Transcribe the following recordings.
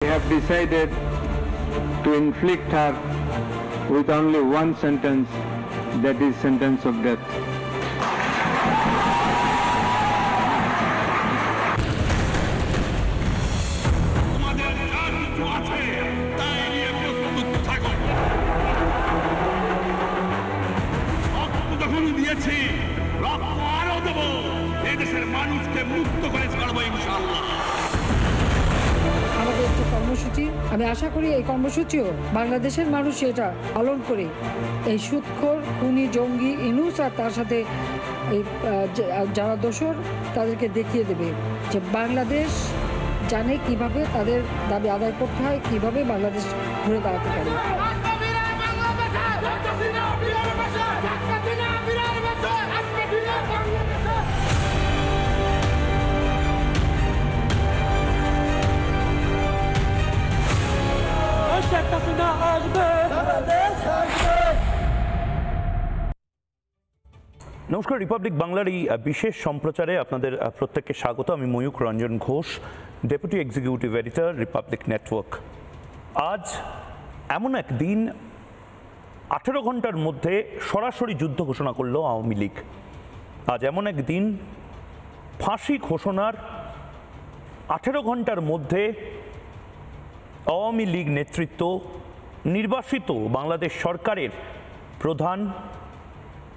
We have decided to inflict her with only one sentence, that is sentence of death. কর্মসূচি আমি আশা করি এই কর্মসূচিও বাংলাদেশের মানুষ এটা পালন করে এই সুদখোর খুনি জঙ্গি ইনুস আর তার সাথে এই যারা দোষর তাদেরকে দেখিয়ে দেবে যে বাংলাদেশ জানে কিভাবে তাদের দাবি আদায় করতে হয়, কিভাবে বাংলাদেশ ঘুরে দাঁড়াতে পারে। নমস্কার, রিপাবলিক বাংলার এই বিশেষ সম্প্রচারে আপনাদের প্রত্যেককে স্বাগত। আমি Mayukh Ranjan Ghosh, deputy executive editor, Republic network. আজ এমন এক দিন, 18 ঘন্টার মধ্যে সরাসরি যুদ্ধ ঘোষণা করল আওয়ামী লীগ। আজ এমন এক দিন, ফাঁসি ঘোষণার 18 ঘন্টার মধ্যে আওয়ামী লীগ নেতৃত্ব নির্বাসিত বাংলাদেশ সরকারের প্রধান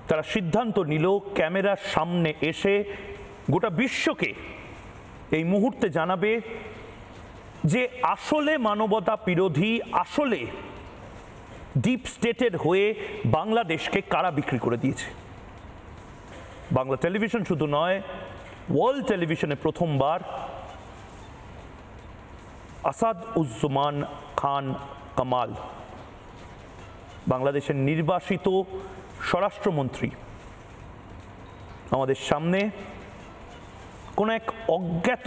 তারা সিদ্ধান্ত নিল ক্যামেরার সামনে এসে গোটা বিশ্বকে এই মুহূর্তে জানাবে যে আসলে মানবতা বিরোধী, আসলে ডিপ স্টেটের হয়ে বাংলাদেশকে কারা বিক্রি করে দিয়েছে। বাংলা টেলিভিশন শুধু নয়, ওয়ার্ল্ড টেলিভিশনে প্রথমবার আসাদুজ্জামান খান কামাল, বাংলাদেশের নির্বাসিত স্বরাষ্ট্রমন্ত্রী, আমাদের সামনে কোনো এক অজ্ঞাত,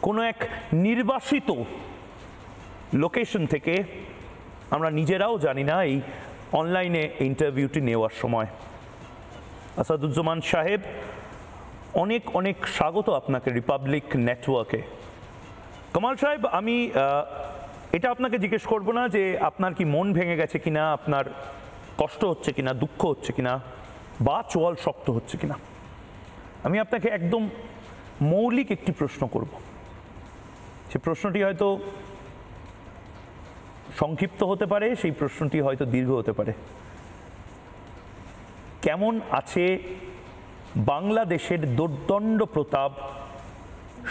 কোনো এক নির্বাসিত লোকেশন থেকে, আমরা নিজেরাও জানি না এই অনলাইনে ইন্টারভিউটি নেওয়ার সময়। আসাদুজ্জামান সাহেব, অনেক অনেক স্বাগত আপনাকে রিপাবলিক নেটওয়ার্কে। কামাল সাহেব, আমি এটা আপনাকে জিজ্ঞেস করব না যে আপনার কি মন ভেঙে গেছে কিনা, আপনার কষ্ট হচ্ছে কিনা, দুঃখ হচ্ছে কিনা, বা চোয়াল শক্ত হচ্ছে কিনা। আমি আপনাকে একদম মৌলিক একটি প্রশ্ন করব। সে প্রশ্নটি হয়তো সংক্ষিপ্ত হতে পারে, সেই প্রশ্নটি হয়তো দীর্ঘ হতে পারে। কেমন আছে বাংলাদেশের দুর্দণ্ড প্রতাপ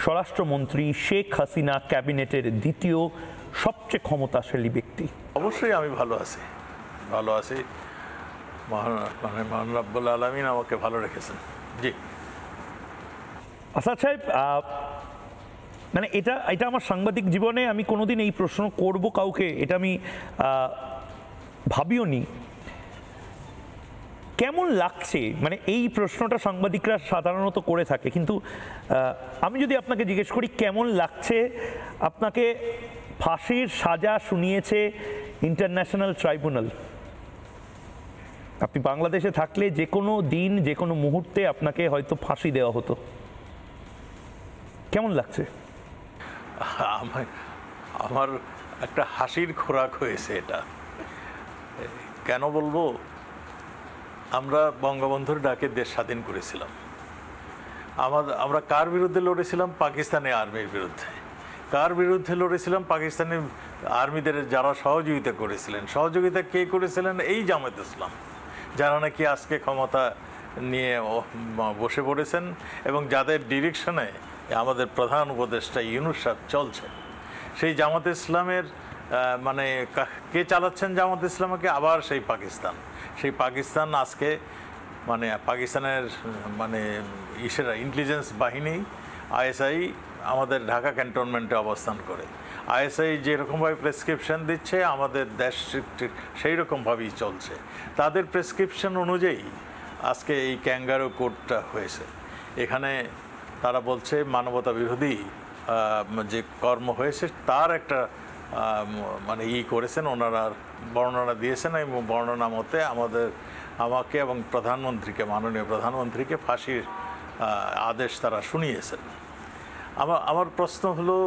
স্বরাষ্ট্রমন্ত্রী শেখ হাসিনা, ক্যাবিনেটের দ্বিতীয় সবচেয়ে ক্ষমতাশালী ব্যক্তি? অবশ্যই আমি ভালো আছি, ভালো আছি। মহান রব্বুল আলামিন আমাকে ভালো রেখেছেন। জি আসাদ সাহেব, মানে এটা আমার সাংবাদিক জীবনে আমি কোনোদিন এই প্রশ্ন করব কাউকে, এটা আমি ভাবিও নি। কেমন লাগছে, মানে এই প্রশ্নটা সাংবাদিকরা সাধারণত করে থাকে, কিন্তু আমি যদি আপনাকে জিজ্ঞেস করি কেমন লাগছে, আপনাকে ফাঁসির সাজা শুনিয়েছে ইন্টারন্যাশনাল ট্রাইব্যুনাল। আপনি বাংলাদেশে থাকলে যে কোনো দিন, যে কোনো মুহূর্তে আপনাকে হয়তো ফাঁসি দেওয়া হতো। কেমন লাগছে? আমার একটা হাসির খোরাক হয়েছে এটা। কেন বলবো, আমরা বঙ্গবন্ধুর ডাকে দেশ স্বাধীন করেছিলাম। আমরা কার বিরুদ্ধে লড়েছিলাম? পাকিস্তানি আর্মির বিরুদ্ধে। কার বিরুদ্ধে লড়েছিলাম? পাকিস্তানি আর্মিদের যারা সহযোগিতা করেছিলেন। সহযোগিতা কে করেছিলেন? এই জামায়াত ইসলাম, যারা নাকি আজকে ক্ষমতা নিয়ে বসে পড়েছেন এবং যাদের ডিরেকশনে আমাদের প্রধান উপদেষ্টা ইউনূস সাহেব চলছে। সেই জামাত ইসলামের মানে কে চালাচ্ছেন জামাত ইসলামকে? আবার সেই পাকিস্তান। সেই পাকিস্তান আজকে মানে পাকিস্তানের মানে ইন্টেলিজেন্স বাহিনী আইএসআই আমাদের ঢাকা ক্যান্টনমেন্টে অবস্থান করে। আইএসআই যেরকমভাবে প্রেসক্রিপশন দিচ্ছে আমাদের দেশ সেই রকমভাবেই চলছে। তাদের প্রেসক্রিপশন অনুযায়ী আজকে এই ক্যাঙ্গারো কোডটা হয়েছে। এখানে তারা বলছে মানবতা বিরোধী যে কর্ম হয়েছে তার একটা মানে করেছেন, ওনারা বর্ণনা দিয়েছেন এবং বর্ণনা মতে আমাকে এবং প্রধানমন্ত্রীকে, মাননীয় প্রধানমন্ত্রীকে ফাঁসির আদেশ তারা শুনিয়েছেন। আমার প্রশ্ন হলো,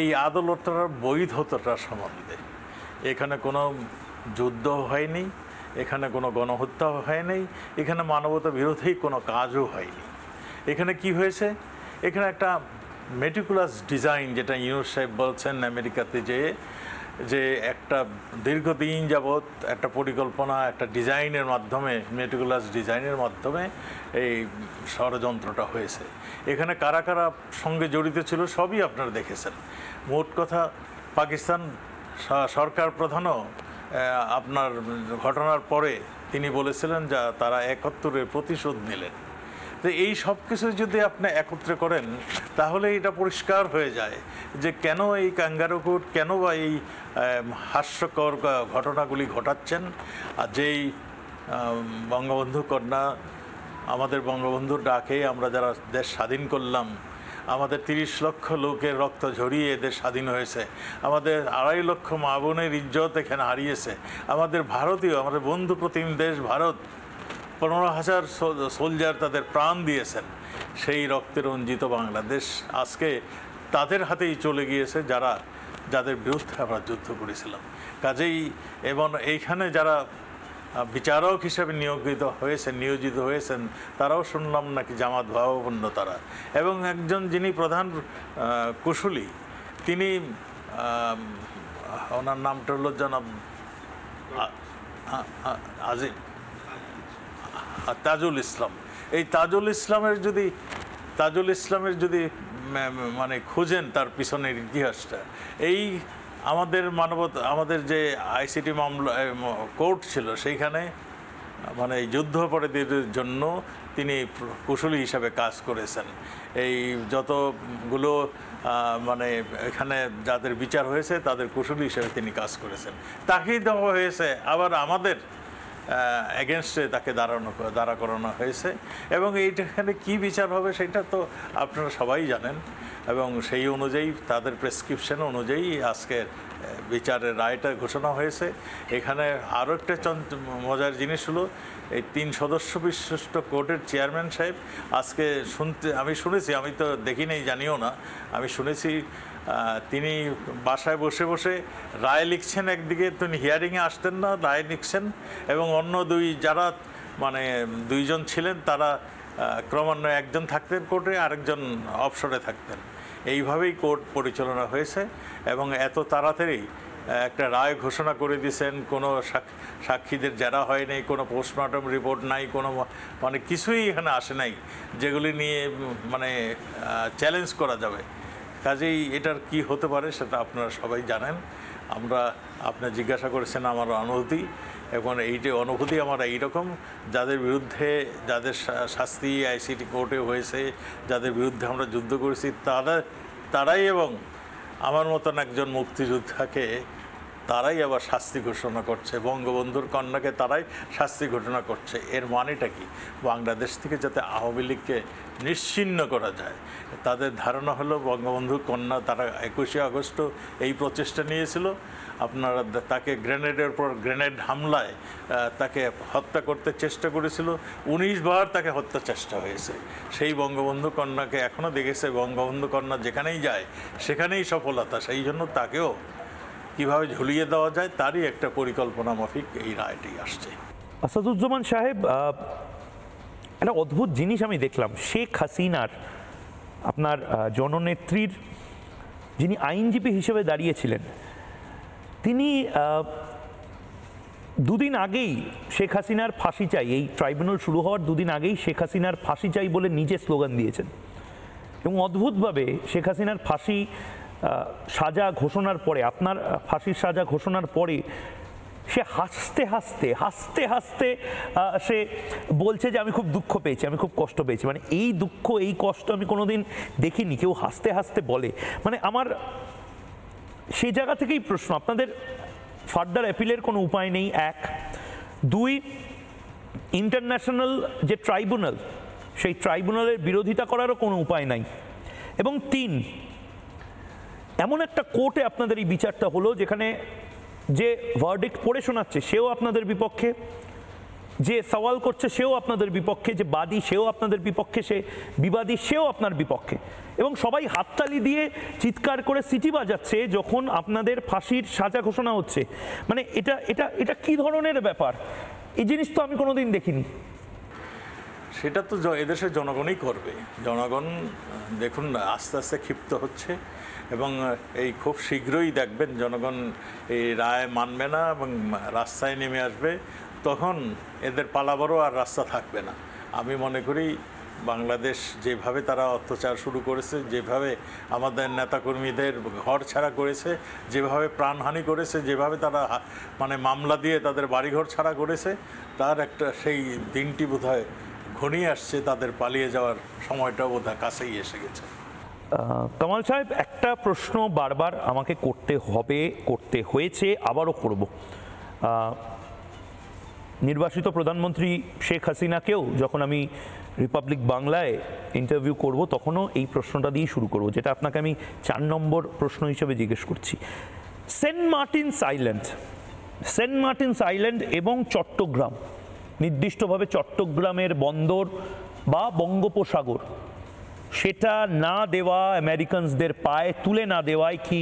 এই আদালতটার বৈধতার সম্বন্ধে। এখানে কোনো যুদ্ধ হয়নি, এখানে কোনো গণহত্যাও হয়নি, এখানে মানবতা বিরোধী কোনো কাজও হয়নি। এখানে কি হয়েছে, এখানে একটা মেটিকুলাস ডিজাইন, যেটা ইউনুস সাহেব বলছেন আমেরিকাতে যে একটা দীর্ঘদিন যাবৎ একটা পরিকল্পনা, একটা ডিজাইনের মাধ্যমে, মেটিকুলাস ডিজাইনের মাধ্যমে এই ষড়যন্ত্রটা হয়েছে। এখানে কারা কারা সঙ্গে জড়িত ছিল সবই আপনারা দেখেছেন। মোট কথা পাকিস্তান সরকার প্রধানও আপনার ঘটনার পরে তিনি বলেছিলেন যে তারা ৭১-এর প্রতিশোধ নিলেন। তো এই সব কিছু যদি আপনি একত্রে করেন তাহলে এটা পরিষ্কার হয়ে যায় যে কেন এই ক্যাঙ্গারু কোর্ট, কেন বা এই হাস্যকর ঘটনাগুলি ঘটাচ্ছেন। আর যেই বঙ্গবন্ধু কন্যা, আমাদের বঙ্গবন্ধুর ডাকে আমরা যারা দেশ স্বাধীন করলাম, আমাদের ৩০ লক্ষ লোকের রক্ত ঝরিয়ে দেশ স্বাধীন হয়েছে, আমাদের ২.৫ লক্ষ মা বোনের ইজ্জত এখানে হারিয়েছে, আমাদের ভারতীয়, আমাদের বন্ধু প্রতিম দেশ ভারত ১৫,০০০ সোলজার তাদের প্রাণ দিয়েছেন। সেই রক্তে রঞ্জিত বাংলাদেশ আজকে তাদের হাতেই চলে গিয়েছে যাদের বিরুদ্ধে আমরা যুদ্ধ করেছিলাম। কাজেই এবং এইখানে যারা বিচারক হিসেবে নিয়োজিত হয়েছেন তারাও শুনলাম নাকি জামাত ভাবাপন্ন তারা, এবং একজন যিনি প্রধান কুশলী তিনি, ওনার নামটা হলো জনাব আজিম তাজুল ইসলাম। এই তাজুল ইসলামের যদি মানে খুঁজেন তার পিছনের ইতিহাসটা, এই আমাদের যে আইসিটি মামলা কোর্ট ছিল সেইখানে মানে যুদ্ধাপরাধীদের জন্য তিনি কুশলী হিসাবে কাজ করেছেন। এই যতগুলো মানে এখানে যাদের বিচার হয়েছে তাদের কুশলী হিসাবে তিনি কাজ করেছেন। তাকেই দেওয়া হয়েছে, আবার আমাদের এগেনস্টে তাকে দাঁড়া করানো হয়েছে। এবং এইটাখানে কি বিচার হবে সেটা তো আপনারা সবাই জানেন, এবং সেই অনুযায়ী তাদের প্রেসক্রিপশন অনুযায়ী আজকের বিচারের রায়টা ঘোষণা হয়েছে। এখানে আরও একটা মজার জিনিস হলো, এই ৩ সদস্য বিশিষ্ট কোর্টের চেয়ারম্যান সাহেব আজকে আমি শুনেছি, আমি তো দেখি নাই জানিও না, আমি শুনেছি তিনি বাসায় বসে বসে রায় লিখছেন। একদিকে তিনি হিয়ারিংয়ে আসতেন না, রায় লিখছেন, এবং অন্য যারা মানে ২ জন ছিলেন তারা ক্রমান্বয়ে একজন থাকতেন কোর্টে, আরেকজন অবসরে থাকতেন। এইভাবেই কোর্ট পরিচালনা হয়েছে, এবং এত তাড়াতাড়ি একটা রায় ঘোষণা করে দিয়েছেন। কোনো সাক্ষীদের জেরা হয় নাই, কোনো পোস্টমর্টম রিপোর্ট নাই, কোনো মানে কিছুই এখানে আসে নাই যেগুলি নিয়ে মানে চ্যালেঞ্জ করা যাবে। কাজেই এটার কি হতে পারে সেটা আপনারা সবাই জানেন। আপনি জিজ্ঞাসা করেছেন আমার অনুভূতি, এবং অনুভূতি আমার এইরকম, যাদের বিরুদ্ধে যাদের শাস্তি আইসিটি কোর্টে হয়েছে, যাদের বিরুদ্ধে আমরা যুদ্ধ করেছি, তারাই এবং আমার মতন একজন মুক্তিযোদ্ধাকে তারাই আবার শাস্তি ঘোষণা করছে, বঙ্গবন্ধুর কন্যাকে তারাই শাস্তি ঘোষণা করছে। এর মানেটা কি? বাংলাদেশ থেকে যাতে আওয়ামী লীগকে নিশ্চিহ্ন করা যায়, তাদের ধারণা হলো বঙ্গবন্ধুর কন্যা, তারা ২১শে আগস্ট এই প্রচেষ্টা নিয়েছিল। আপনারা তাকে গ্রেনেডের পর গ্রেনেড হামলায় তাকে হত্যা করতে চেষ্টা করেছিল, ১৯ বার তাকে হত্যা চেষ্টা হয়েছে। সেই বঙ্গবন্ধু কন্যাকে এখনও দেখেছে, বঙ্গবন্ধু কন্যা যেখানেই যায় সেখানেই সফলতা। সেই জন্য তাকেও কীভাবে ঝুলিয়ে দেওয়া যায় তারই একটা পরিকল্পনা মাফিক এই রায়টি আসছে। আসাদুজ্জামান সাহেব, একটা অদ্ভুত জিনিস আমি দেখলাম, শেখ হাসিনার আপনার জননেত্রীর যিনি আইনজীবী হিসেবে দাঁড়িয়েছিলেন, তিনি দুদিন আগেই শেখ হাসিনার ফাঁসি চাই, এই ট্রাইব্যুনাল শুরু হওয়ার দুদিন আগেই শেখ হাসিনার ফাঁসি চাই বলে নিজে স্লোগান দিয়েছেন। এবং অদ্ভুতভাবে শেখ হাসিনার ফাঁসি সাজা ঘোষণার পরে, আপনার ফাঁসির সাজা ঘোষণার পরে সে হাসতে হাসতে সে বলছে যে আমি খুব দুঃখ পেয়েছি, আমি খুব কষ্ট পেয়েছি। মানে এই দুঃখ, এই কষ্ট আমি কোনোদিন দেখিনি কেউ হাসতে হাসতে বলে। মানে আমার সেই জায়গা থেকেই প্রশ্ন, আপনাদের ফার্দার অ্যাপিলের কোনো উপায় নেই, ১। ২, ইন্টারন্যাশনাল যে ট্রাইব্যুনাল, সেই ট্রাইব্যুনালের বিরোধিতা করারও কোনো উপায় নাই। এবং ৩, এমন একটা কোর্টে আপনাদের এই বিচারটা হলো যেখানে যে ভার্ডিক্ট পড়ে শোনাচ্ছে সেও আপনাদের বিপক্ষে, যে সওয়াল করছে সেও আপনাদের বিপক্ষে, যে বাদী সেও আপনাদের বিপক্ষে, সে বিবাদী সেও আপনার বিপক্ষে, এবং সবাই হাততালি দিয়ে চিৎকার করে সিটি বাজাচ্ছে যখন আপনাদের ফাঁসির সাজা ঘোষণা হচ্ছে। মানে এটা এটা এটা কি ধরনের ব্যাপার? এই জিনিস তো আমি কোনোদিন দেখিনি। সেটা তো এদেশের জনগণই করবে। জনগণ দেখুন না আস্তে আস্তে ক্ষিপ্ত হচ্ছে, এবং এই খুব শীঘ্রই দেখবেন জনগণ এই রায় মানবে না এবং রাস্তায় নেমে আসবে। তখন এদের পালাবারও আর রাস্তা থাকবে না। আমি মনে করি বাংলাদেশ যেভাবে তারা অত্যাচার শুরু করেছে, যেভাবে আমাদের নেতাকর্মীদের ঘর ছাড়া করেছে, যেভাবে প্রাণহানি করেছে, যেভাবে তারা মানে মামলা দিয়ে তাদের বাড়িঘর ছাড়া করেছে, তার একটা সেই দিনটি বোধহয় ঘনিয়ে আসছে, তাদের পালিয়ে যাওয়ার সময়টাও বোধহয় কাছেই এসে গেছে। কামাল সাহেব, একটা প্রশ্ন বারবার আমাকে করতে হয়েছে, আবারও করব। নির্বাচিত প্রধানমন্ত্রী শেখ হাসিনাকেও যখন আমি রিপাবলিক বাংলায় ইন্টারভিউ করব তখনও এই প্রশ্নটা দিয়েই শুরু করব, যেটা আপনাকে আমি 4 নম্বর প্রশ্ন হিসেবে জিজ্ঞেস করছি। সেন্ট মার্টিনস আইল্যান্ড এবং চট্টগ্রাম, নির্দিষ্টভাবে চট্টগ্রামের বন্দর বা বঙ্গোপসাগর, সেটা না দেওয়া, আমেরিকানসদের পায়ে তুলে না দেওয়ায় কি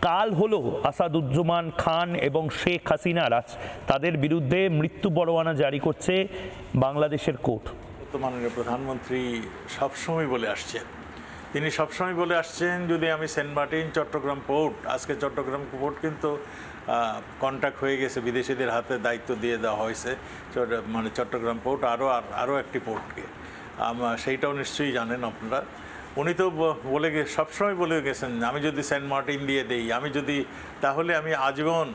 কাল হলো আসাদুজ্জামান খান এবং শেখ হাসিনা তাদের বিরুদ্ধে মৃত্যু পরোয়ানা জারি করছে বাংলাদেশের কোর্ট? মাননীয় প্রধানমন্ত্রী সবসময় বলে আসছেন, তিনি সবসময় বলে আসছেন যদি আমি সেন্ট মার্টিন, চট্টগ্রাম পোর্ট, আজকে চট্টগ্রাম পোর্ট কিন্তু কন্ট্যাক্ট হয়ে গেছে, বিদেশিদের হাতে দায়িত্ব দিয়ে দেওয়া হয়েছে, মানে চট্টগ্রাম পোর্ট আরও একটি পোর্টকে, সেইটাও নিশ্চয়ই জানেন আপনারা। উনি তো সবসময় বলে গেছেন আমি যদি সেন্ট মার্টিন দিয়ে দেই, তাহলে আমি আজীবন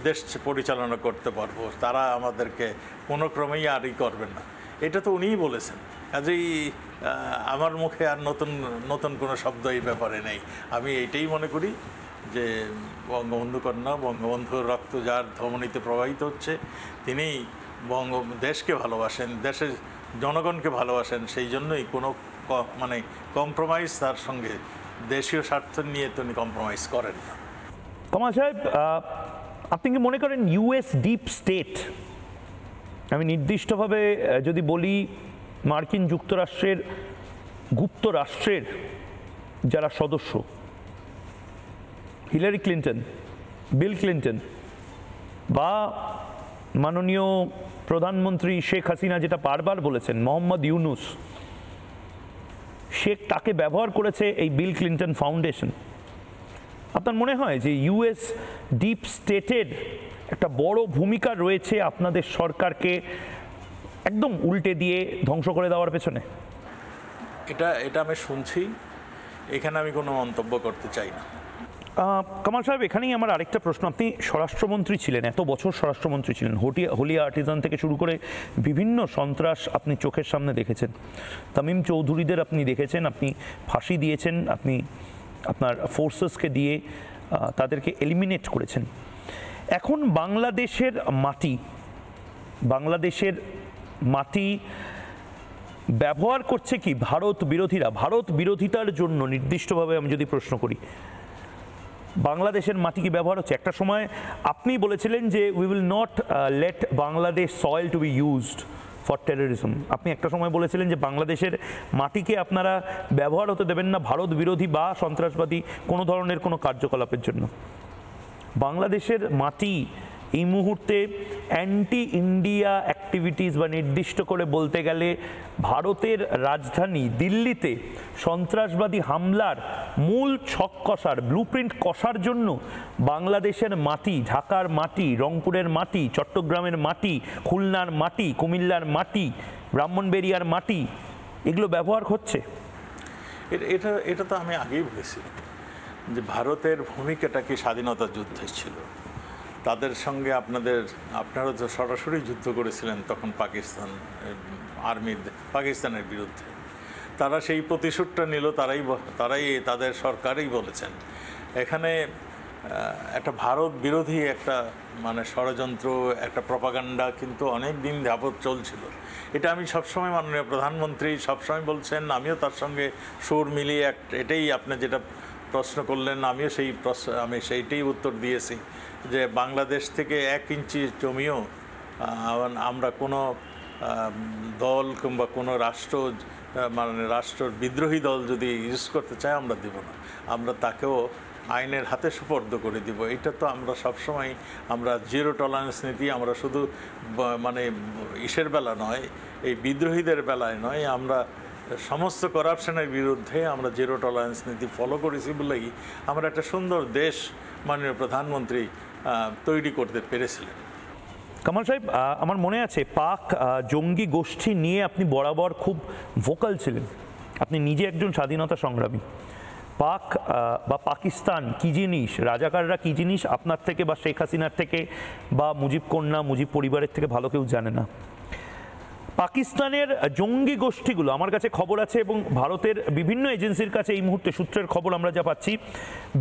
দেশ পরিচালনা করতে পারবো, তারা আমাদেরকে কোনো ক্রমেই আরই করবেন না। এটা তো উনিই বলেছেন। কাজেই আমার মুখে আর নতুন কোনো শব্দ এই ব্যাপারে নেই। আমি এইটাই মনে করি যে বঙ্গবন্ধু কন্যা, বঙ্গবন্ধুর রক্ত যার ধমনীতে প্রবাহিত হচ্ছে, তিনি দেশকে ভালোবাসেন, দেশের জনগণকে ভালোবাসেন, সেই জন্যই কোনো মানে কম্প্রোমাইজ তার সঙ্গে দেশীয় স্বার্থ নিয়ে তিনি কম্প্রোমাইজ করেন না। কামাল সাহেব, আপনি কি মনে করেন ইউএস ডিপ স্টেট, আমি নির্দিষ্টভাবে যদি বলি মার্কিন যুক্তরাষ্ট্রের গুপ্ত রাষ্ট্রের যারা সদস্য, হিলারি ক্লিন্টন, বিল ক্লিন্টন বা মাননীয় প্রধানমন্ত্রী শেখ হাসিনা যেটা বারবার বলেছেন, মোহাম্মদ ইউনুস, শেখ তাকে ব্যবহার করেছে এই বিল ক্লিন্টন ফাউন্ডেশন, আপনার মনে হয় যে ইউএস ডিপ স্টেটের একটা বড় ভূমিকা রয়েছে আপনাদের সরকারকে একদম উল্টে দিয়ে ধ্বংস করে দেওয়ার পেছনে? এটা আমি শুনছি, এখানে আমি কোনো মন্তব্য করতে চাই না। কামাল সাহেব, এখানেই আমার আরেকটা প্রশ্ন। আপনি স্বরাষ্ট্রমন্ত্রী ছিলেন, এত বছর স্বরাষ্ট্রমন্ত্রী ছিলেন, হলিয়া আর্টিজান থেকে শুরু করে বিভিন্ন সন্ত্রাস আপনি চোখের সামনে দেখেছেন, তামিম চৌধুরীদের আপনি দেখেছেন, আপনি ফাঁসি দিয়েছেন, আপনি আপনার ফোর্সেসকে দিয়ে তাদেরকে এলিমিনেট করেছেন। এখন বাংলাদেশের মাটি ব্যবহার করছে কি ভারত বিরোধিতার জন্য? নির্দিষ্টভাবে আমি যদি প্রশ্ন করি, বাংলাদেশের মাটি কি ব্যবহার হচ্ছে? একটা সময় আপনি বলেছিলেন যে we will not let Bangladesh soil to be used for terrorism. আপনি একটা সময় বলেছিলেন যে বাংলাদেশের মাটিকে আপনারা ব্যবহার হতে দেবেন না ভারত বিরোধী বা সন্ত্রাসবাদী কোনো ধরনের কোনো কার্যকলাপের জন্য। বাংলাদেশের মাটি এই মুহূর্তে অ্যান্টি ইন্ডিয়া অ্যাক্টিভিটিস বা নির্দিষ্ট করে বলতে গেলে ভারতের রাজধানী দিল্লিতে সন্ত্রাসবাদী হামলার মূল ছক কষার, ব্লুপ্রিন্ট কষার জন্য বাংলাদেশের মাটি, ঢাকার মাটি, রংপুরের মাটি, চট্টগ্রামের মাটি, খুলনার মাটি, কুমিল্লার মাটি, ব্রাহ্মণবাড়িয়ার মাটি, এগুলো ব্যবহার হচ্ছে। এটা তো আমি আগেই বলেছি যে ভারতের ভূমিকাটা কি স্বাধীনতা যুদ্ধে ছিল। তাদের সঙ্গে আপনারা তো সরাসরি যুদ্ধ করেছিলেন তখন পাকিস্তানের বিরুদ্ধে। তারা সেই প্রতিশোধটা নিল, তারাই তাদের সরকারই বলেছেন। এখানে একটা ভারত বিরোধী একটা মানে ষড়যন্ত্র, একটা প্রপাগান্ডা কিন্তু অনেক দিন যাবৎ চলছিল। এটা আমি সবসময় মাননীয় প্রধানমন্ত্রী সবসময় বলছেন, আমিও তার সঙ্গে সুর মিলিয়ে এটাই আপনি যেটা প্রশ্ন করলেন, আমিও সেইটাই উত্তর দিয়েছি যে বাংলাদেশ থেকে 1 ইঞ্চি জমিও আমরা কোনো দল কিংবা কোনো রাষ্ট্র বিদ্রোহী দল যদি ইউজ করতে চায় আমরা দেব না, আমরা তাকেও আইনের হাতে সুপর্দ করে দিব। এটা তো আমরা সবসময় আমরা জিরো টলারেন্স নীতি, আমরা শুধু মানে ইসের বেলা নয়, এই বিদ্রোহীদের বেলায় নয়, আমরা সমস্ত করাপশনের বিরুদ্ধে আমরা জিরো টলারেন্স নীতি ফলো করেছি বলেই আমরা একটা সুন্দর দেশ মাননীয় প্রধানমন্ত্রী তৈরি করতে পেরেছিলেন। কামাল সাহেব, আমার মনে আছে পাক জঙ্গি গোষ্ঠী নিয়ে আপনি বরাবর খুব ভোকাল ছিলেন। আপনি নিজে একজন স্বাধীনতা সংগ্রামী। পাক বা পাকিস্তান কী জিনিস, রাজাকাররা কী জিনিস আপনার থেকে বা শেখ হাসিনার থেকে বা মুজিব কন্যা মুজিব পরিবারের থেকে ভালো কেউ জানে না। পাকিস্তানের জঙ্গি গোষ্ঠীগুলো, আমার কাছে খবর আছে এবং ভারতের বিভিন্ন এজেন্সির কাছে এই মুহূর্তে সূত্রের খবর আমরা যা পাচ্ছি,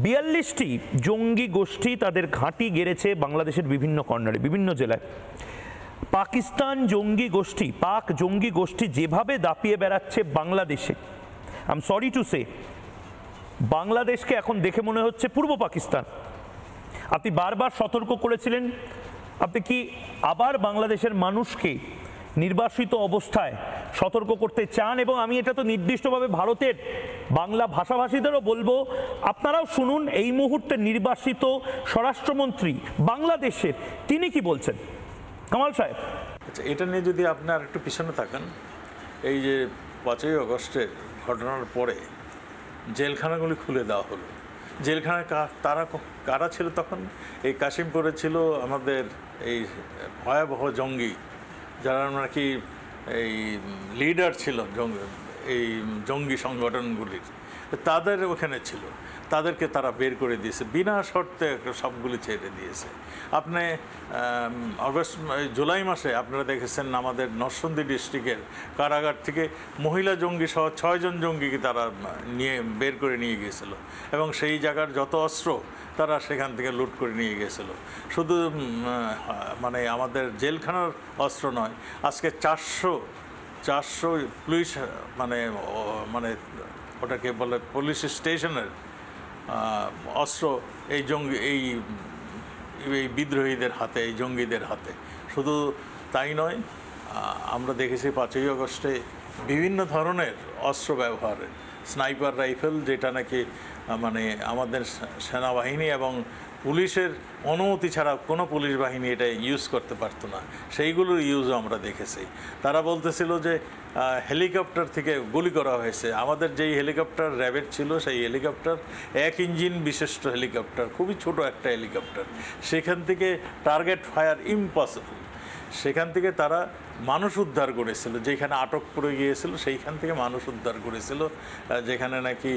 42টি জঙ্গি গোষ্ঠী তাদের ঘাঁটি গেড়েছে বাংলাদেশের বিভিন্ন কর্নারে, বিভিন্ন জেলায়। পাকিস্তান জঙ্গি গোষ্ঠী, পাক জঙ্গি গোষ্ঠী যেভাবে দাপিয়ে বেড়াচ্ছে বাংলাদেশে, I am sorry to say, বাংলাদেশকে এখন দেখে মনে হচ্ছে পূর্ব পাকিস্তান। আপনি বারবার সতর্ক করেছিলেন, আপনি কি আবার বাংলাদেশের মানুষকে নির্বাসিত অবস্থায় সতর্ক করতে চান? এবং আমি এটা তো নির্দিষ্টভাবে ভারতের বাংলা ভাষাভাষীদেরও বলবো, আপনারাও শুনুন এই মুহূর্তে নির্বাসিত স্বরাষ্ট্রমন্ত্রী বাংলাদেশের তিনি কি বলছেন। কামাল সাহেব, আচ্ছা, এটা নিয়ে যদি আপনার একটু পিছনে থাকেন, এই যে 5ই আগস্টের ঘটনার পরে জেলখানাগুলি খুলে দেওয়া হলো। জেলখানায় তারা কারা ছিল তখন? এই কাশিমপুরে ছিল আমাদের এই ভয়াবহ জঙ্গি, যারা নাকি এই লিডার ছিল এই জঙ্গি সংগঠনগুলির, তাদের ওখানে ছিল। তাদেরকে তারা বের করে দিয়েছে, বিনা শর্তে সবগুলি ছেড়ে দিয়েছে। আপনি জুলাই মাসে আপনারা দেখেছেন আমাদের নরসিংদী ডিস্ট্রিক্টের কারাগার থেকে মহিলা জঙ্গি সহ 6 জন জঙ্গিকে তারা বের করে নিয়ে গিয়েছিল, এবং সেই জায়গার যত অস্ত্র তারা সেখান থেকে লুট করে নিয়ে গিয়েছিল। শুধু মানে আমাদের জেলখানার অস্ত্র নয়, আজকে 400 পুলিশ মানে ওটাকে বলে পুলিশ স্টেশনের অস্ত্র এই বিদ্রোহীদের হাতে, এই জঙ্গিদের হাতে। শুধু তাই নয়, আমরা দেখেছি 5ই আগস্টে বিভিন্ন ধরনের অস্ত্র ব্যবহারের, স্নাইপার রাইফেল, যেটা নাকি মানে আমাদের সেনাবাহিনী এবং পুলিশের অনুমতি ছাড়া কোনো পুলিশ বাহিনী এটা ইউজ করতে পারতো না, সেইগুলোর ইউজও আমরা দেখেছি। তারা বলতেছিল যে হেলিকপ্টার থেকে গুলি করা হয়েছে। আমাদের যেই হেলিকপ্টার র্যাবের ছিল, সেই হেলিকপ্টার 1 ইঞ্জিন বিশিষ্ট হেলিকপ্টার, খুবই ছোট একটা হেলিকপ্টার, সেখান থেকে টার্গেট ফায়ার ইম্পসিবল। সেখান থেকে তারা মানুষ উদ্ধার করেছিল, যেখানে আটক পড়ে গিয়েছিল সেইখান থেকে মানুষ উদ্ধার করেছিল, যেখানে নাকি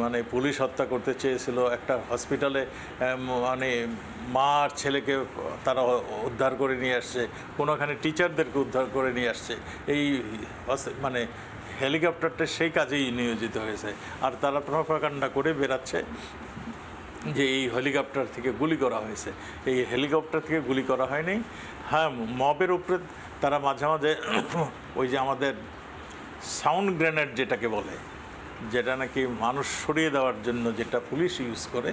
মানে পুলিশ হত্যা করতে চেয়েছিল। একটা হসপিটালে মানে মা আর ছেলেকে তারা উদ্ধার করে নিয়ে আসছে, কোনোখানে টিচারদেরকে উদ্ধার করে নিয়ে আসছে। এই মানে হেলিকপ্টারটা সেই কাজেই নিয়োজিত হয়েছে, আর তারা প্রপাগান্ডা করে বেরাচ্ছে যে এই হেলিকপ্টার থেকে গুলি করা হয়েছে। এই হেলিকপ্টার থেকে গুলি করা হয়নি। হ্যাঁ, মবের উপরে তারা মাঝে মাঝে ওই যে আমাদের সাউন্ড গ্রেনেড যেটাকে বলে, যেটা নাকি মানুষ সরিয়ে দেওয়ার জন্য যেটা পুলিশ ইউজ করে,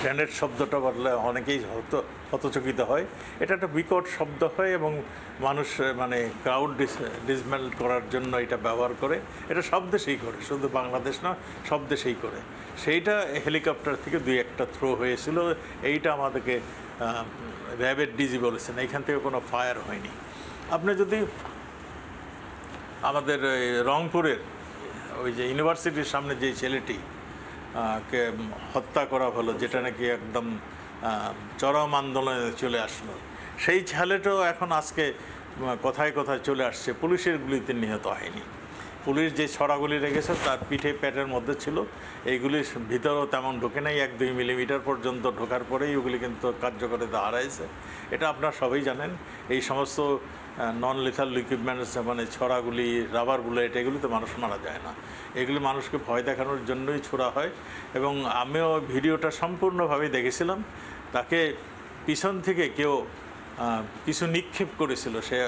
গ্রেনেড শব্দটা বললে অনেকেই হতচকিত হয়। এটা একটা বিকট শব্দ হয় এবং মানুষ মানে ক্রাউড ডিসমেল করার জন্য এটা ব্যবহার করে। এটা সব দেশেই করে, শুধু বাংলাদেশ না, সব দেশেই করে। সেইটা হেলিকপ্টার থেকে 2-1টা থ্রো হয়েছিল। এইটা আমাদেরকে র্যাবের ডিজি বলেছেন, এইখান থেকে কোনো ফায়ার হয়নি। আপনি যদি আমাদের রংপুরের ওই যে ইউনিভার্সিটির সামনে যে ছেলেটি কে হত্যা করা হলো, যেটা নাকি একদম চরম আন্দোলনে চলে আসলো, সেই ছেলেটাও এখন আজকে কথায় কথায় চলে আসছে, পুলিশের গুলিতে নিহত হয়নি। পুলিশ যে ছড়াগুলি রেখেছে তার পিঠে পেটের মধ্যে ছিল, এইগুলির ভিতরেও তেমন ঢোকে নাই। 1-2 মিলিমিটার পর্যন্ত ঢোকার পরেই ওগুলি কিন্তু কার্যকারিতা হারাইছে। এটা আপনারা সবাই জানেন। এই সমস্ত নন লিথাল ইকুইপমেন্টস মানে ছড়াগুলি, রাবার বুলেট, এগুলিতে মানুষ মারা যায় না। এগুলি মানুষকে ভয় দেখানোর জন্যই ছোড়া হয়। এবং আমিও ভিডিওটা সম্পূর্ণভাবে দেখেছিলাম। তাকে পিছন থেকে কেউ কিছু নিক্ষেপ করেছিল, সে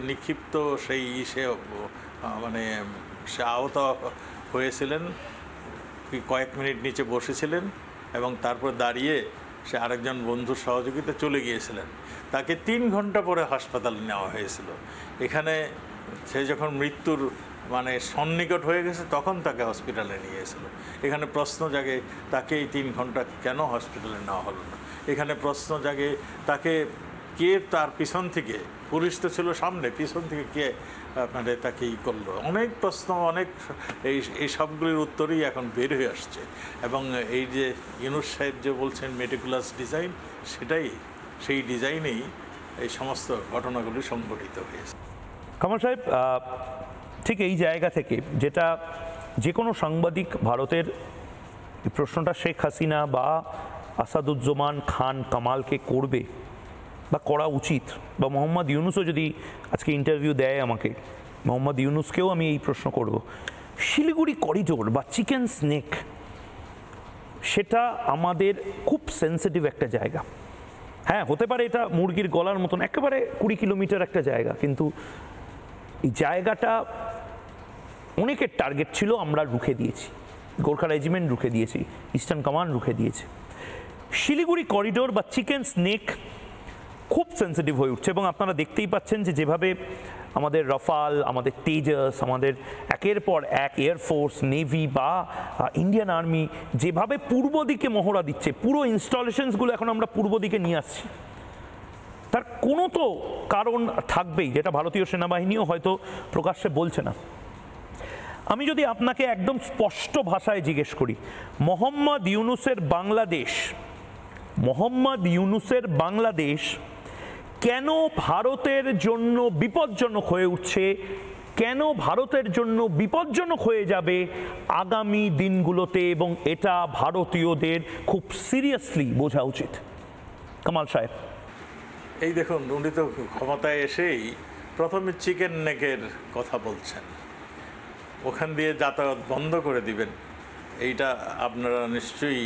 নিক্ষিপ্ত সেই সে মানে সে আহত হয়েছিলেন, কয়েক মিনিট নিচে বসেছিলেন এবং তারপর দাঁড়িয়ে সে আরেকজন বন্ধুর সহযোগিতা চলে গিয়েছিলেন, তাকে 3 ঘন্টা পরে হাসপাতালে নেওয়া হয়েছিল। এখানে সে যখন মৃত্যুর মানে সন্নিকট হয়ে গেছে তখন তাকে হসপিটালে নিয়ে গেছিল। এখানে প্রশ্ন জাগে তাকে এই 3 ঘন্টা কেন হসপিটালে নেওয়া হলো না। এখানে প্রশ্ন জাগে তাকে কে তার পিছন থেকে, পুলিশ তো ছিল সামনে, পিছন থেকে কে মানে তাকে করলো। অনেক প্রশ্ন, অনেক এই সবগুলির উত্তরই এখন বের হয়ে আসছে। এবং এই যে ইউনূস সাহেব যে বলছেন মেটিকুলাস ডিজাইন, সেই ডিজাইনেই এই সমস্ত ঘটনাগুলি সংঘটিত হয়েছে। কামাল সাহেব, ঠিক এই জায়গা থেকে যেটা যে কোনো সাংবাদিক ভারতের প্রশ্নটা শেখ হাসিনা বা আসাদুজ্জামান খান কামালকে করবে বা করা উচিত, বা মোহাম্মদ ইউনূসও যদি আজকে ইন্টারভিউ দেয় আমাকে, মোহাম্মদ ইউনূসকেও আমি এই প্রশ্ন করব, শিলিগুড়ি করিডোর বা চিকেন স্নেক সেটা আমাদের খুব সেন্সিটিভ একটা জায়গা। হ্যাঁ, হতে পারে এটা মুরগির গলার মতন একেবারে 20 কিলোমিটার একটা জায়গা, কিন্তু এই জায়গাটা অনেকের টার্গেট ছিল, আমরা রুখে দিয়েছি, গোর্খা রেজিমেন্ট রুখে দিয়েছি, ইস্টার্ন কমান্ড রুখে দিয়েছে। শিলিগুড়ি করিডোর বা চিকেন স্নেক খুব সেন্সিটিভ হয়ে উঠছে এবং আপনারা দেখতেই পাচ্ছেন যে যেভাবে আমাদের রাফাল, আমাদের তেজাস, আমাদের একের পর এক এয়ারফোর্স, নেভি বা ইন্ডিয়ান আর্মি যেভাবে পূর্ব দিকে মহড়া দিচ্ছে, পুরো ইনস্টলেশনসগুলো এখন আমরা পূর্ব দিকে নিয়ে আসছি, তার কোনো তো কারণ থাকবেই, যেটা ভারতীয় সেনাবাহিনীও হয়তো প্রকাশ্যে বলছে না। আমি যদি আপনাকে একদম স্পষ্ট ভাষায় জিজ্ঞেস করি, মোহাম্মদ ইউনূসের বাংলাদেশ কেন ভারতের জন্য বিপজ্জনক হয়ে উঠছে, কেন ভারতের জন্য বিপজ্জনক হয়ে যাবে আগামী দিনগুলোতে, এবং এটা ভারতীয়দের খুব সিরিয়াসলি বোঝা উচিত। কামাল সাহেব, এই দেখুন, উনি তো ক্ষমতায় এসেই প্রথমে চিকেন নেকের কথা বলছেন, ওখান দিয়ে যাতায়াত বন্ধ করে দিবেন। এইটা আপনারা নিশ্চয়ই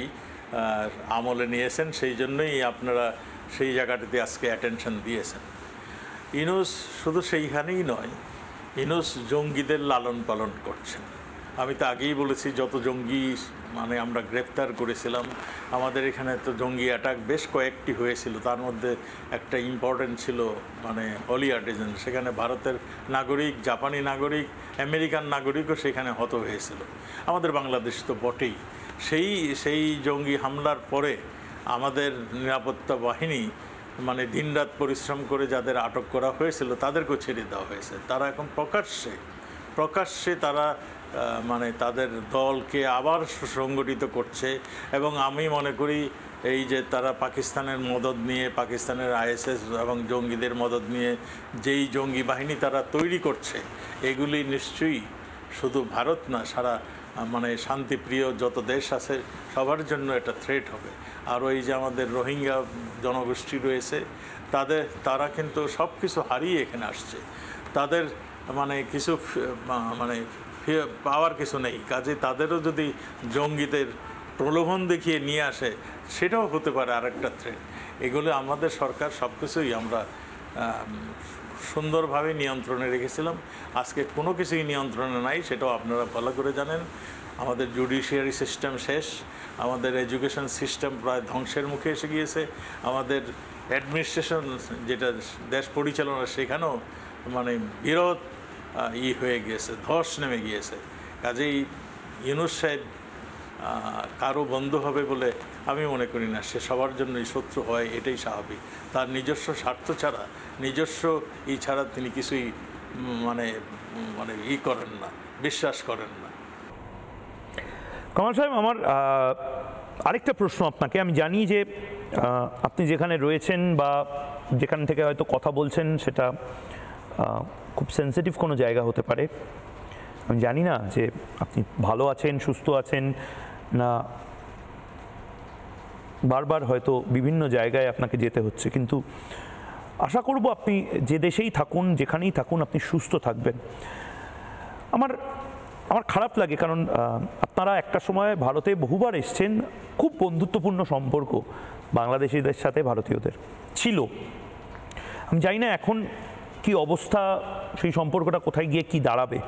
আমলে নিয়েছেন, সেই জন্যই আপনারা সেই জায়গাটিতে আজকে অ্যাটেনশন দিয়েছেন। ইউনূস শুধু সেইখানেই নয়, ইউনূস জঙ্গিদের লালন পালন করছেন। আমি তো আগেই বলেছি, যত জঙ্গি মানে আমরা গ্রেপ্তার করেছিলাম, আমাদের এখানে তো জঙ্গি অ্যাটাক বেশ কয়েকটি হয়েছিল, তার মধ্যে একটা ইম্পর্টেন্ট ছিল মানে হলি আর্টিজান, সেখানে ভারতের নাগরিক, জাপানি নাগরিক, আমেরিকান নাগরিকও সেখানে হত হয়েছিল। আমাদের বাংলাদেশ তো বটেই। সেই জঙ্গি হামলার পরে আমাদের নিরাপত্তা বাহিনী মানে দিনরাত পরিশ্রম করে যাদের আটক করা হয়েছিল তাদেরকেও ছেড়ে দেওয়া হয়েছে। তারা এখন প্রকাশ্যে তারা মানে তাদের দলকে আবার সুসংগঠিত করছে। এবং আমি মনে করি এই যে তারা পাকিস্তানের মদদ নিয়ে, পাকিস্তানের আইএসএস এবং জঙ্গিদের মদদ নিয়ে যেই জঙ্গি বাহিনী তারা তৈরি করছে, এগুলি নিশ্চয়ই শুধু ভারত না, সারা মানে শান্তিপ্রিয় যত দেশ আছে সবার জন্য এটা থ্রেট হবে। আর ওই যে আমাদের রোহিঙ্গা জনগোষ্ঠী রয়েছে, তারা কিন্তু সব কিছু হারিয়ে এখানে আসছে, তাদের মানে কিছু মানে পাওয়ার কিছু নেই। কাজে তাদেরও যদি জঙ্গিদের প্রলোভন দেখিয়ে নিয়ে আসে, সেটাও হতে পারে আরেকটা থ্রেট। এগুলো আমাদের সরকার সব কিছুই আমরা সুন্দরভাবে নিয়ন্ত্রণে রেখেছিলাম। আজকে কোনো কিছুই নিয়ন্ত্রণে নাই, সেটাও আপনারা ভালো করে জানেন। আমাদের জুডিশিয়ারি সিস্টেম শেষ, আমাদের এডুকেশন সিস্টেম প্রায় ধ্বংসের মুখে এসে গিয়েছে, আমাদের অ্যাডমিনিস্ট্রেশন যেটা দেশ পরিচালনা সেখানেও মানে বিরোধ হয়ে গিয়েছে, ধস নেমে গিয়েছে। কাজেই ইউনূস সাহেব কারো বন্ধু হবে বলে আমি মনে করি না। সে সবার জন্যই শত্রু হয়, এটাই স্বাভাবিক। তার নিজস্ব স্বার্থ ছাড়া, নিজস্ব ছাড়া তিনি কিছুই মানে মানে করেন না, বিশ্বাস করেন না। কামাল সাহেব, আমার আরেকটা প্রশ্ন আপনাকে। আমি জানি যে আপনি যেখানে রয়েছেন বা যেখান থেকে হয়তো কথা বলছেন সেটা খুব সেন্সিটিভ কোনো জায়গা হতে পারে। আমি জানি না যে আপনি ভালো আছেন, সুস্থ আছেন না, বারবার হয়তো বিভিন্ন জায়গায় আপনাকে যেতে হচ্ছে, কিন্তু আশা করব আপনি যে দেশেই থাকুন, যেখানেই থাকুন, আপনি সুস্থ থাকবেন। আমার খারাপ লাগে, কারণ আপনারা একটা সময় ভারতে বহুবার এসছেন, খুব বন্ধুত্বপূর্ণ সম্পর্ক বাংলাদেশিদের সাথে ভারতীয়দের ছিল। আমি জানি না এখন কি অবস্থা, সেই সম্পর্কটা কোথায় গিয়ে কি দাঁড়াবে।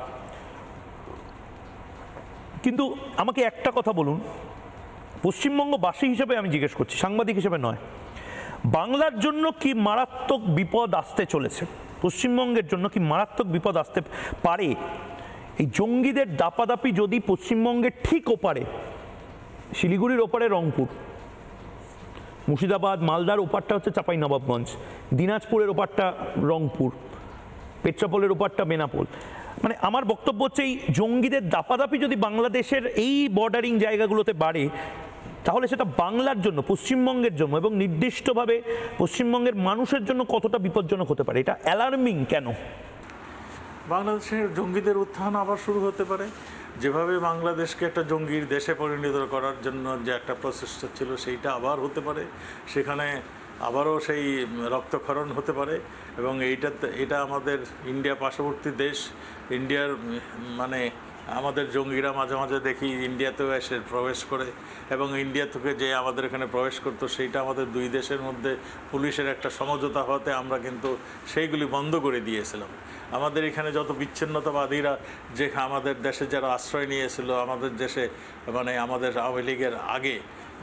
কিন্তু আমাকে একটা কথা বলুন, পশ্চিমবঙ্গবাসী হিসেবে আমি জিজ্ঞেস করছি, সাংবাদিক হিসেবে নয়, বাংলার জন্য কি মারাত্মক বিপদ আসতে চলেছে? পশ্চিমবঙ্গের জন্য কি মারাত্মক বিপদ আসতে পারে? এই জঙ্গিদের দাপাদাপি যদি পশ্চিমবঙ্গের ঠিক ওপারে, শিলিগুড়ির ওপারে রংপুর, মুর্শিদাবাদ মালদার ওপারটা হচ্ছে চাঁপাইনবাবগঞ্জ, দিনাজপুরের ওপারটা রংপুর, পেট্রাপোলের ওপারটা বেনাপোল, মানে আমার বক্তব্য হচ্ছে এই জঙ্গিদের দাপাদাপি যদি বাংলাদেশের এই বর্ডারিং জায়গাগুলোতে বাড়ে, তাহলে সেটা বাংলার জন্য, পশ্চিমবঙ্গের জন্য এবং নির্দিষ্টভাবে পশ্চিমবঙ্গের মানুষের জন্য কতটা বিপজ্জনক হতে পারে? এটা অ্যালার্মিং কেন? বাংলাদেশের জঙ্গিদের উত্থান আবার শুরু হতে পারে। যেভাবে বাংলাদেশকে একটা জঙ্গির দেশে পরিণত করার জন্য যে একটা প্রচেষ্টা ছিল, সেইটা আবার হতে পারে। সেখানে আবারও সেই রক্তক্ষরণ হতে পারে। এবং এটা আমাদের ইন্ডিয়া পার্শ্ববর্তী দেশ, ইন্ডিয়ার মানে আমাদের জঙ্গিরা মাঝে মাঝে দেখি ইন্ডিয়াতেও এসে প্রবেশ করে, এবং ইন্ডিয়া থেকে যে আমাদের এখানে প্রবেশ করতো, সেইটা আমাদের দুই দেশের মধ্যে পুলিশের একটা সমঝোতা হতে আমরা কিন্তু সেইগুলি বন্ধ করে দিয়েছিলাম। আমাদের এখানে যত বিচ্ছিন্নতাবাদীরা যে আমাদের দেশে যারা আশ্রয় নিয়েছিল, আমাদের দেশে মানে আমাদের আওয়ামী লীগের আগে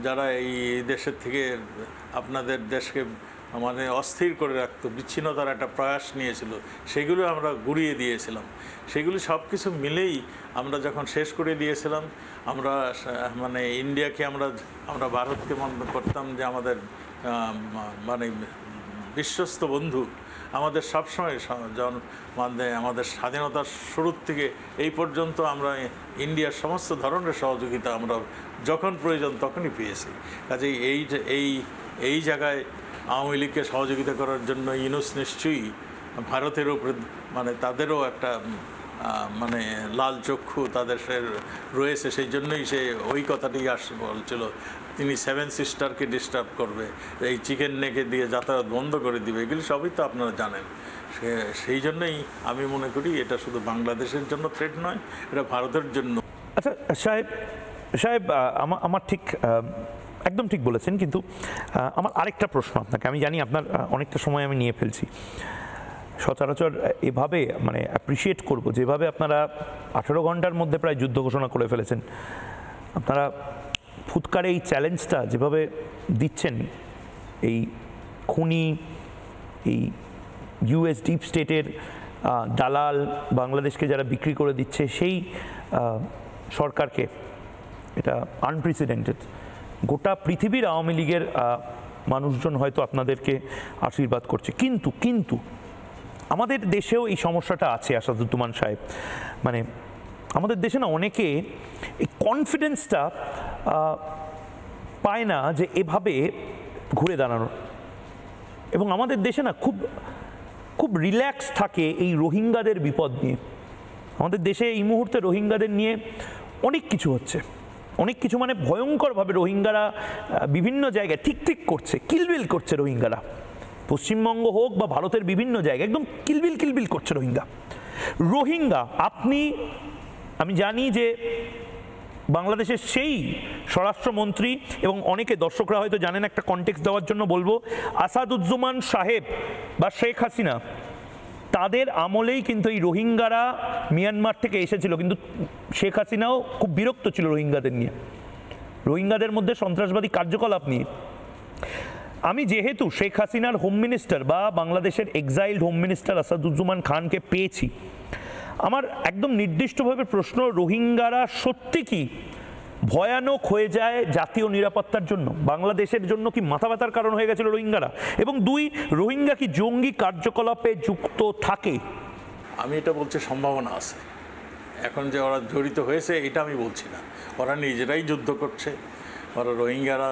যারা এই দেশের থেকে আপনাদের দেশকে মানে অস্থির করে রাখতো, বিচ্ছিন্নতার একটা প্রয়াস নিয়েছিল, সেগুলো আমরা গুড়িয়ে দিয়েছিলাম। সেগুলি সব কিছু মিলেই আমরা যখন শেষ করে দিয়েছিলাম, আমরা মানে ইন্ডিয়াকে আমরা ভারতকে মনে করতাম যে আমাদের মানে বিশ্বস্ত বন্ধু। আমাদের সবসময় মানে আমাদের স্বাধীনতার শুরুর থেকে এই পর্যন্ত আমরা ইন্ডিয়ার সমস্ত ধরনের সহযোগিতা আমরা যখন প্রয়োজন তখনই পেয়েছি। কাজেই এই জায়গায় আওয়ামী লীগকে সহযোগিতা করার জন্য ইউনূস নিশ্চয়ই ভারতের উপরে মানে তাদেরও একটা মানে লাল চক্ষু তাদের রয়েছে। সেই জন্যই সে ওই কথাটি বলছিল, তিনি 7 সিস্টারকে ডিস্টার্ব করবে, এই চিকেন নেকে দিয়ে যাতায়াত বন্ধ করে দিবে, এগুলি সবই তো আপনারা জানেন। সেই জন্যই আমি মনে করি এটা শুধু বাংলাদেশের জন্য থ্রেট নয়, এটা ভারতের জন্য। আচ্ছা সাহেব আমার ঠিক একদম ঠিক বলেছেন, কিন্তু আমার আরেকটা প্রশ্ন আপনাকে। আমি জানি আপনার অনেকটা সময় আমি নিয়ে ফেলছি। সচরাচর এভাবে মানে অ্যাপ্রিসিয়েট করব যেভাবে আপনারা 18 ঘন্টার মধ্যে প্রায় যুদ্ধ ঘোষণা করে ফেলেছেন, আপনারা ফুৎকারে এই চ্যালেঞ্জটা যেভাবে দিচ্ছেন, এই খুনি, এই ইউএস ডিপ স্টেটের দালাল বাংলাদেশকে যারা বিক্রি করে দিচ্ছে, সেই সরকারকে, এটা আনপ্রেসিডেন্টেড। গোটা পৃথিবীর আওয়ামী লীগের মানুষজন হয়তো আপনাদেরকে আশীর্বাদ করছে, কিন্তু আমাদের দেশেও এই সমস্যাটা আছে আসাদুজ্জামান সাহেব। মানে আমাদের দেশে না অনেকে এই কনফিডেন্সটা পায় না যে এভাবে ঘুরে দাঁড়ানো, এবং আমাদের দেশে না খুব রিল্যাক্স থাকে এই রোহিঙ্গাদের বিপদ নিয়ে। আমাদের দেশে এই মুহূর্তে রোহিঙ্গাদের নিয়ে অনেক কিছু হচ্ছে, অনেক কিছু মানে ভয়ঙ্করভাবে রোহিঙ্গারা বিভিন্ন জায়গায় ঠিক করছে, কিলবিল করছে রোহিঙ্গারা। পশ্চিমবঙ্গ হোক বা ভারতের বিভিন্ন জায়গায় একদম কিলবিল করছে রোহিঙ্গা। আমি জানি যে বাংলাদেশের সেই স্বরাষ্ট্রমন্ত্রী, এবং অনেকে দর্শকরা হয়তো জানেন, একটা কনটেক্সট দেওয়ার জন্য বলবো, আসাদুজ্জামান সাহেব বা শেখ হাসিনা তাদের আমলেই কিন্তু এই রোহিঙ্গারা মিয়ানমার থেকে এসেছিল, কিন্তু শেখ হাসিনাও খুব বিরক্ত ছিল রোহিঙ্গাদের নিয়ে, রোহিঙ্গাদের মধ্যে সন্ত্রাসবাদী কার্যকলাপ নিয়ে। আমি যেহেতু শেখ হাসিনার হোম মিনিস্টার বা বাংলাদেশের এক্সাইলড হোম মিনিস্টার আসাদুজ্জামান খানকে পেয়েছি, আমার একদম নির্দিষ্টভাবে প্রশ্ন, রোহিঙ্গারা সত্যি কি ভয়ানক হয়ে যায় জাতীয় নিরাপত্তার জন্য? বাংলাদেশের জন্য কি মাথা ব্যথার কারণ হয়ে গেছিল রোহিঙ্গারা? এবং 2, রোহিঙ্গা কি জঙ্গি কার্যকলাপে যুক্ত থাকে? আমি এটা বলছি সম্ভাবনা আছে। এখন যে ওরা জড়িত হয়েছে এটা আমি বলছি না, ওরা নিজেরাই যুদ্ধ করছে। ওরা রোহিঙ্গারা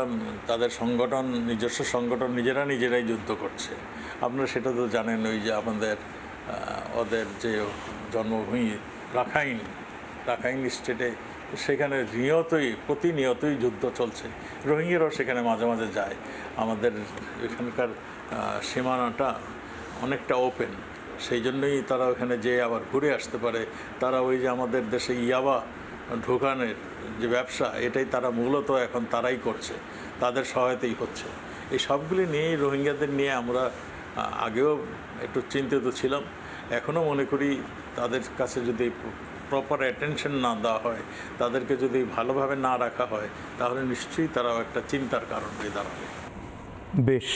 তাদের সংগঠন, নিজস্ব সংগঠন নিজেরাই যুদ্ধ করছে। আপনারা সেটা তো জানেন, ওই যে আমাদের ওদের যে জন্মভূমি রাখাইন স্টেটে, সেখানে প্রতিনিয়তই যুদ্ধ চলছে। রোহিঙ্গারাও সেখানে মাঝে মাঝে যায়। আমাদের এখানকার সীমানাটা অনেকটা ওপেন, সেই জন্যই তারা ওখানে যেয়ে আবার ঘুরে আসতে পারে। তারা ওই যে আমাদের দেশে ইয়াবা ঢোকানের যে ব্যবসা, এটাই তারা মূলত এখন তারাই করছে, তাদের সহায়তাই হচ্ছে। এই সবগুলি নিয়েই রোহিঙ্গাদের নিয়ে আমরা আগেও একটু চিন্তিত ছিলাম, এখনও মনে করি তাদের কাছে যদি প্রপার অ্যাটেনশন না দেওয়া হয়, তাদেরকে যদি ভালোভাবে না রাখা হয়, তাহলে নিশ্চয়ই তারাও একটা চিন্তার কারণ হয়ে দাঁড়াবে। বেশ,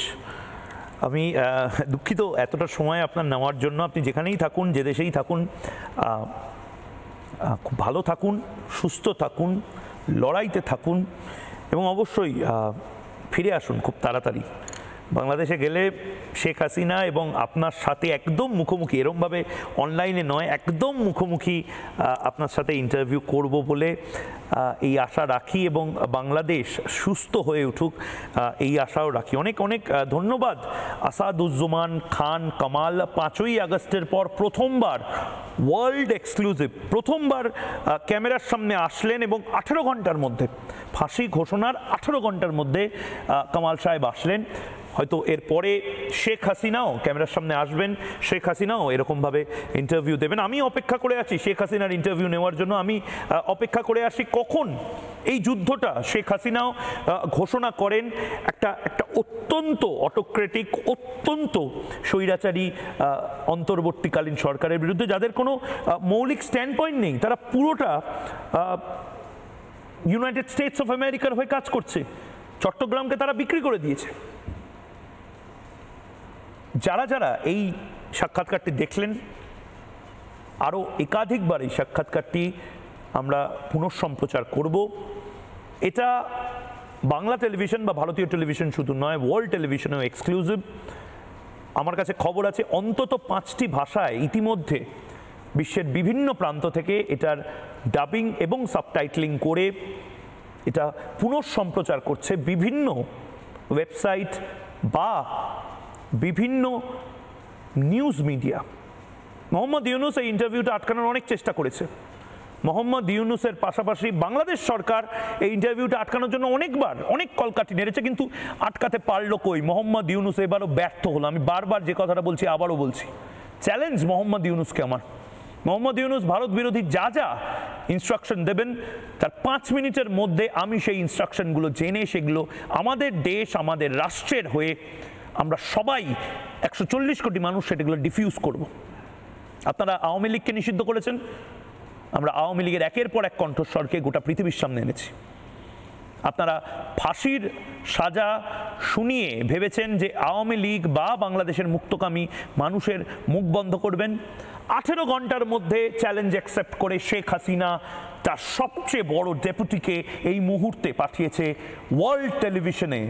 আমি দুঃখিত এতটা সময় আপনার নেওয়ার জন্য। আপনি যেখানেই থাকুন, যে দেশেই থাকুন, খুব ভালো থাকুন, সুস্থ থাকুন, লড়াইতে থাকুন এবং অবশ্যই ফিরে আসুন খুব তাড়াতাড়ি। বাংলাদেশে গেলে শেখ হাসিনা এবং আপনার সাথে একদম মুখোমুখি, এরমভাবে অনলাইনে নয়, একদম মুখোমুখি আপনার সাথে ইন্টারভিউ করব বলে এই আশা রাখি এবং বাংলাদেশ সুস্থ হয়ে উঠুক এই আশাও রাখি। অনেক অনেক ধন্যবাদ আসাদুজ্জামান খান কামাল। 5ই আগস্টের পর প্রথমবার ওয়ার্ল্ড এক্সক্লুসিভ, প্রথমবার ক্যামেরার সামনে আসলেন এবং 18 ঘন্টার মধ্যে, ফাঁসি ঘোষণার 18 ঘন্টার মধ্যে কামাল সাহেব আসলেন। হয়তো এরপরে শেখ হাসিনাও ক্যামেরার সামনে আসবেন, শেখ হাসিনাও এরকমভাবে ইন্টারভিউ দেবেন। আমি অপেক্ষা করে আছি শেখ হাসিনার ইন্টারভিউ নেওয়ার জন্য। আমি অপেক্ষা করে আসি কখন এই যুদ্ধটা শেখ হাসিনাও ঘোষণা করেন একটা অত্যন্ত অটোক্রেটিক, অত্যন্ত স্বৈরাচারী অন্তর্বর্তীকালীন সরকারের বিরুদ্ধে, যাদের কোনো মৌলিক স্ট্যান্ড পয়েন্ট নেই। তারা পুরোটা ইউনাইটেড স্টেটস অফ আমেরিকার হয়ে কাজ করছে। চট্টগ্রামকে তারা বিক্রি করে দিয়েছে। যারা যারা এই সাক্ষাৎকারটি দেখলেন, আরও একাধিকবার এই সাক্ষাৎকারটি আমরা পুনঃসম্প্রচার করব। এটা বাংলা টেলিভিশন বা ভারতীয় টেলিভিশন শুধু নয়, ওয়ার্ল্ড টেলিভিশনেও এক্সক্লুসিভ। আমার কাছে খবর আছে অন্তত 5টি ভাষায় ইতিমধ্যে বিশ্বের বিভিন্ন প্রান্ত থেকে এটার ডাবিং এবং সাবটাইটলিং করে এটা পুনঃসম্প্রচার করছে বিভিন্ন ওয়েবসাইট বা বিভিন্ন নিউজ মিডিয়া। মোহাম্মদ ইউনূস এই ইন্টারভিউটা আটকানোর অনেক চেষ্টা করেছে। মোহাম্মদ ইউনূসের পাশাপাশি বাংলাদেশ সরকার এই ইন্টারভিউটা আটকানোর জন্য অনেকবার অনেক কলকাঠি নেড়েছে, কিন্তু আটকাতে পারলো কই। মোহাম্মদ ইউনূস এবারও ব্যর্থ হলো। আমি বারবার যে কথাটা বলছি আবারও বলছি, চ্যালেঞ্জ মোহাম্মদ ইউনূসকে আমার। মোহাম্মদ ইউনূস ভারত বিরোধী যা যা ইনস্ট্রাকশন দেবেন তার 5 মিনিটের মধ্যে আমি সেই ইনস্ট্রাকশনগুলো জেনে সেগুলো আমাদের দেশ, আমাদের রাষ্ট্রের হয়ে আমরা সবাই 140 কোটি মানুষ সেটাগুলো ডিফিউজ করব। আপনারা আওয়ামী লীগকে নিষিদ্ধ করেছেন, আমরা আওয়ামী লীগের একের পর এক কণ্ঠস্বরকে গোটা পৃথিবীর সামনে এনেছি। আপনারা ফাঁসির সাজা শুনিয়ে ভেবেছেন যে আওয়ামী লীগ বা বাংলাদেশের মুক্তকামী মানুষের মুখ বন্ধ করবেন। 18 ঘন্টার মধ্যে চ্যালেঞ্জ অ্যাকসেপ্ট করে শেখ হাসিনা তার সবচেয়ে বড় ডেপুটিকে এই মুহূর্তে পাঠিয়েছে ওয়ার্ল্ড টেলিভিশনে,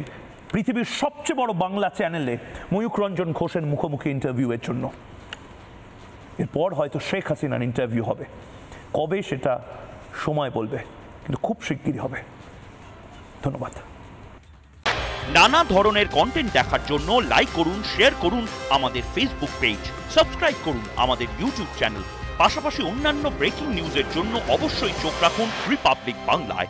পৃথিবীর সবচেয়ে বড় বাংলা চ্যানেলে ময়ূক রঞ্জন ঘোষের মুখোমুখি ইন্টারভিউয়ের জন্য। এরপর হয়তো শেখ হাসিনার ইন্টারভিউ হবে, কবে সেটা সময় বলবে, কিন্তু খুব শিগগিরই হবে। ধন্যবাদ। নানা ধরনের কন্টেন্ট দেখার জন্য লাইক করুন, শেয়ার করুন আমাদের ফেসবুক পেজ, সাবস্ক্রাইব করুন আমাদের ইউটিউব চ্যানেল। পাশাপাশি অন্যান্য ব্রেকিং নিউজের জন্য অবশ্যই চোখ রাখুন রিপাবলিক বাংলায়।